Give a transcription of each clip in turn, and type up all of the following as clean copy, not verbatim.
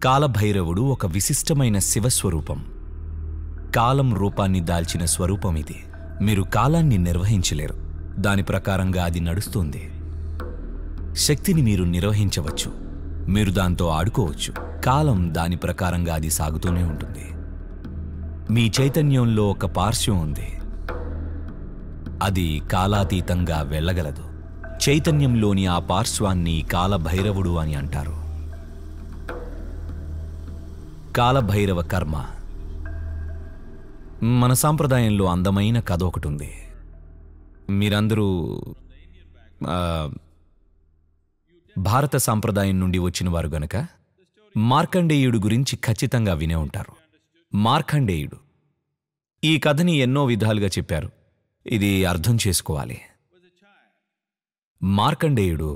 కాలభైరవుడు ఒక విశిష్టమైన శివస్వరూపం. కాలం రూపాన్ని దాల్చిన స్వరూపం ఇది. మీరు కాలాన్ని నిర్వహించలేరు, దాని ప్రకారంగా అది నడుస్తుంది. శక్తిని మీరు నిర్వహించవచ్చు, మీరు దాంతో ఆడుకోవచ్చు. కాలం దాని ప్రకారంగా అది సాగుతూనే ఉంటుంది. మీ చైతన్యంలో ఒక పార్శ్వం ఉంది, అది కాలాతీతంగా వెళ్ళగలదు. చైతన్యంలోని ఆ పార్శ్వాన్ని కాలభైరవుడు అని అంటారు. కాలభైరవ కర్మ. మన సాంప్రదాయంలో అందమైన కథ ఒకటి ఉంది. మీరందరూ భారత సాంప్రదాయం నుండి వచ్చిన వారు గనక మార్కండేయుడు గురించి ఖచ్చితంగా వినే ఉంటారు. మార్కండేయుడు ఈ కథని ఎన్నో విధాలుగా చెప్పారు, ఇది అర్థం చేసుకోవాలి. మార్కండేయుడు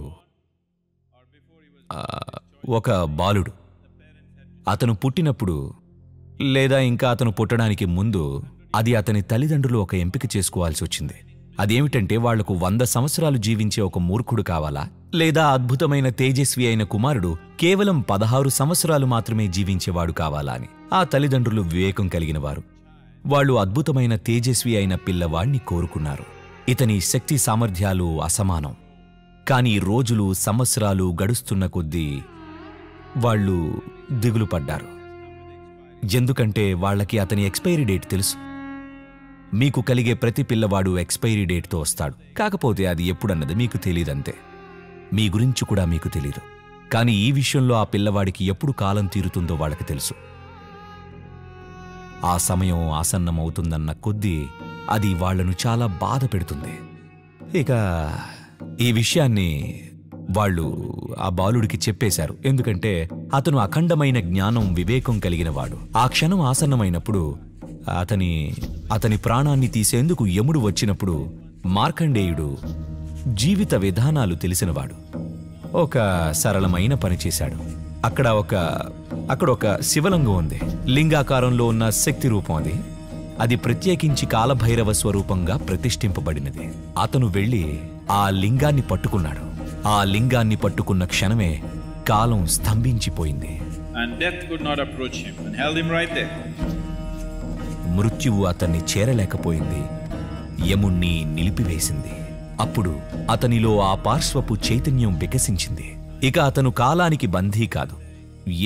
ఒక బాలుడు. అతను పుట్టినప్పుడు లేదా ఇంకా అతను పుట్టడానికి ముందు అది అతని తల్లిదండ్రులు ఒక ఎంపిక చేసుకోవాల్సి వచ్చింది. అదేమిటంటే వాళ్లకు 100 సంవత్సరాలు జీవించే ఒక మూర్ఖుడు కావాలా, లేదా అద్భుతమైన తేజస్వి అయిన కుమారుడు కేవలం 16 సంవత్సరాలు మాత్రమే జీవించేవాడు కావాలా అని. ఆ తల్లిదండ్రులు వివేకం కలిగిన వారు. వాళ్ళు అద్భుతమైన తేజస్వి అయిన పిల్లవాణ్ణి కోరుకున్నారు. ఇతని శక్తి సామర్థ్యాలు అసమానం. కానీ రోజులు సంవత్సరాలు గడుస్తున్న కొద్దీ వాళ్ళు దిగులు పడ్డారు. ఎందుకంటే వాళ్ళకి అతని ఎక్స్పైరీ డేట్ తెలుసు. మీకు కలిగే ప్రతి పిల్లవాడు ఎక్స్పైరీ డేట్తో వస్తాడు, కాకపోతే అది ఎప్పుడన్నది మీకు తెలీదంతే. మీ గురించి కూడా మీకు తెలీదు. కానీ ఈ విషయంలో ఆ పిల్లవాడికి ఎప్పుడు కాలం తీరుతుందో వాళ్ళకి తెలుసు. ఆ సమయం ఆసన్నమవుతుందన్న కొద్దీ అది వాళ్లను చాలా బాధ పెడుతుంది. ఇక ఈ విషయాన్ని వాళ్ళు ఆ బాలుడికి చెప్పేశారు, ఎందుకంటే అతను అఖండమైన జ్ఞానం వివేకం కలిగినవాడు. ఆ క్షణం ఆసన్నమైనప్పుడు అతని ప్రాణాన్ని తీసేందుకు యముడు వచ్చినప్పుడు మార్కండేయుడు జీవిత విధానాలు తెలిసినవాడు. ఒక సరళమైన పని చేశాడు. అక్కడ ఒక శివలింగం ఉంది. లింగాకారంలో ఉన్న శక్తి రూపం అది ప్రత్యేకించి కాలభైరవ స్వరూపంగా ప్రతిష్ఠింపబడినది. అతను వెళ్ళి ఆ లింగాన్ని పట్టుకున్నాడు. ఆ లింగాన్ని పట్టుకున్న క్షణమే కాలం స్తంభించిపోయింది. మృత్యువు అతన్ని చేరలేకపోయింది, యముణ్ణి నిలిపివేసింది. అప్పుడు అతనిలో ఆ పార్శ్వపు చైతన్యం వికసించింది. ఇక అతను కాలానికి బందీ కాదు.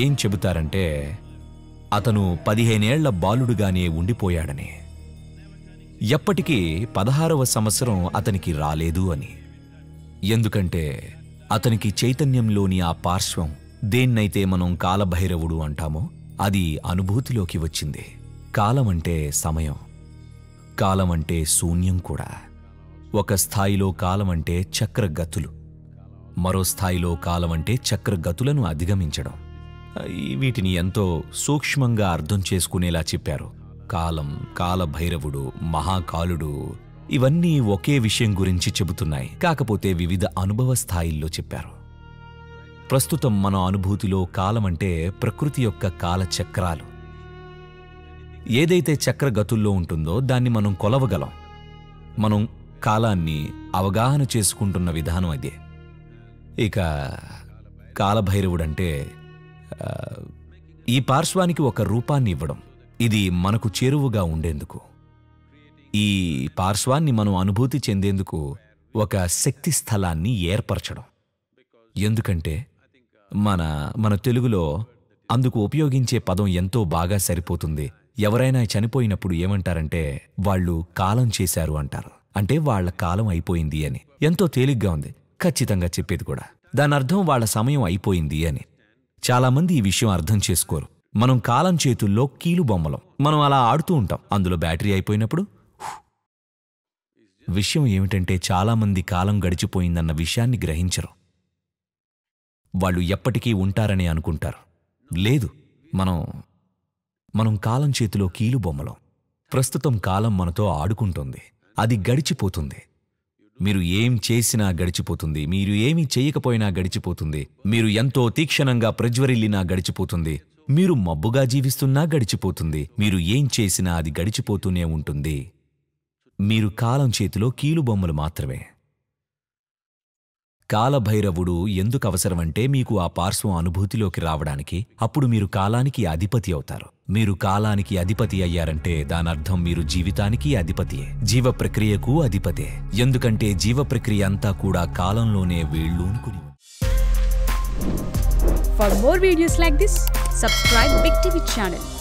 ఏం చెబుతారంటే అతను 15 ఏళ్ల బాలుడుగానే ఉండిపోయాడని, ఎప్పటికీ 16వ సంవత్సరం అతనికి రాలేదు అని. ఎందుకంటే అతనికి చైతన్యంలోని ఆ పార్శ్వం, దేన్నైతే మనం కాలభైరవుడు అంటామో, అది అనుభూతిలోకి వచ్చింది. కాలం అంటే సమయం, కాలం అంటే శూన్యం కూడా. ఒక స్థాయిలో కాలం అంటే చక్రగతులు, మరో స్థాయిలో కాలం అంటే చక్రగతులను అధిగమించడం. వీటిని ఎంతో సూక్ష్మంగా అర్థం చేసుకునేలా చెప్పారు. కాలం, కాలభైరవుడు, మహాకాలుడు ఇవన్నీ ఒకే విషయం గురించి చెబుతున్నాయి, కాకపోతే వివిధ అనుభవ స్థాయిల్లో చెప్పారు. ప్రస్తుతం మన అనుభూతిలో కాలం అంటే ప్రకృతి యొక్క కాలచక్రాలు. ఏదైతే చక్రగతుల్లో ఉంటుందో దాన్ని మనం కొలవగలం. మనం కాలాన్ని అవగాహన చేసుకుంటున్న విధానం అదే. ఇక కాలభైరవుడంటే ఈ పార్శ్వానికి ఒక రూపాన్ని ఇవ్వడం, ఇది మనకు చేరువుగా ఉండేందుకు. ఈ పార్శ్వాన్ని మనం అనుభూతి చెందేందుకు ఒక శక్తి స్థలాన్ని ఏర్పరచడం. ఎందుకంటే మన తెలుగులో అందుకు ఉపయోగించే పదం ఎంతో బాగా సరిపోతుంది. ఎవరైనా చనిపోయినప్పుడు ఏమంటారంటే వాళ్ళు కాలం చేశారు అంటారు. అంటే వాళ్ల కాలం అయిపోయింది అని. ఎంతో తేలిగ్గా ఉంది, ఖచ్చితంగా చెప్పేది కూడా. దాని అర్థం వాళ్ల సమయం అయిపోయింది అని. చాలామంది ఈ విషయం అర్థం చేసుకోరు. మనం కాలం చేతుల్లో కీలుబొమ్మలం. మనం అలా ఆడుతూ ఉంటాం. అందులో బ్యాటరీ అయిపోయినప్పుడు విషయం ఏమిటంటే చాలామంది కాలం గడిచిపోయిందన్న విషయాన్ని గ్రహించరు. వాళ్ళు ఎప్పటికీ ఉంటారని అనుకుంటారు. లేదు, మనం కాలం చేతిలో కీలుబొమ్మలం. ప్రస్తుతం కాలం మనతో ఆడుకుంటుంది, అది గడిచిపోతుంది. మీరు ఏం చేసినా గడిచిపోతుంది, మీరు ఏమీ చేయకపోయినా గడిచిపోతుంది, మీరు ఎంతో తీక్షణంగా ప్రజ్వరిల్లినా గడిచిపోతుంది, మీరు మబ్బుగా జీవిస్తున్నా గడిచిపోతుంది. మీరు ఏం చేసినా అది గడిచిపోతూనే ఉంటుంది. మీరు కాలం చేతిలో కీలుబొమ్మలు మాత్రమే. కాలభైరవుడు ఎందుకు అవసరమంటే మీకు ఆ పార్శ్వం అనుభూతిలోకి రావడానికి. అప్పుడు మీరు కాలానికి అధిపతి అవుతారు. మీరు కాలానికి అధిపతి అయ్యారంటే దానర్థం మీరు జీవితానికి అధిపతియే, జీవ ప్రక్రియకు అధిపతే. ఎందుకంటే జీవ ప్రక్రియ అంతా కూడా కాలంలోనే వేళ్ళూనుకుని. For more videos like this, subscribe Big TV channel.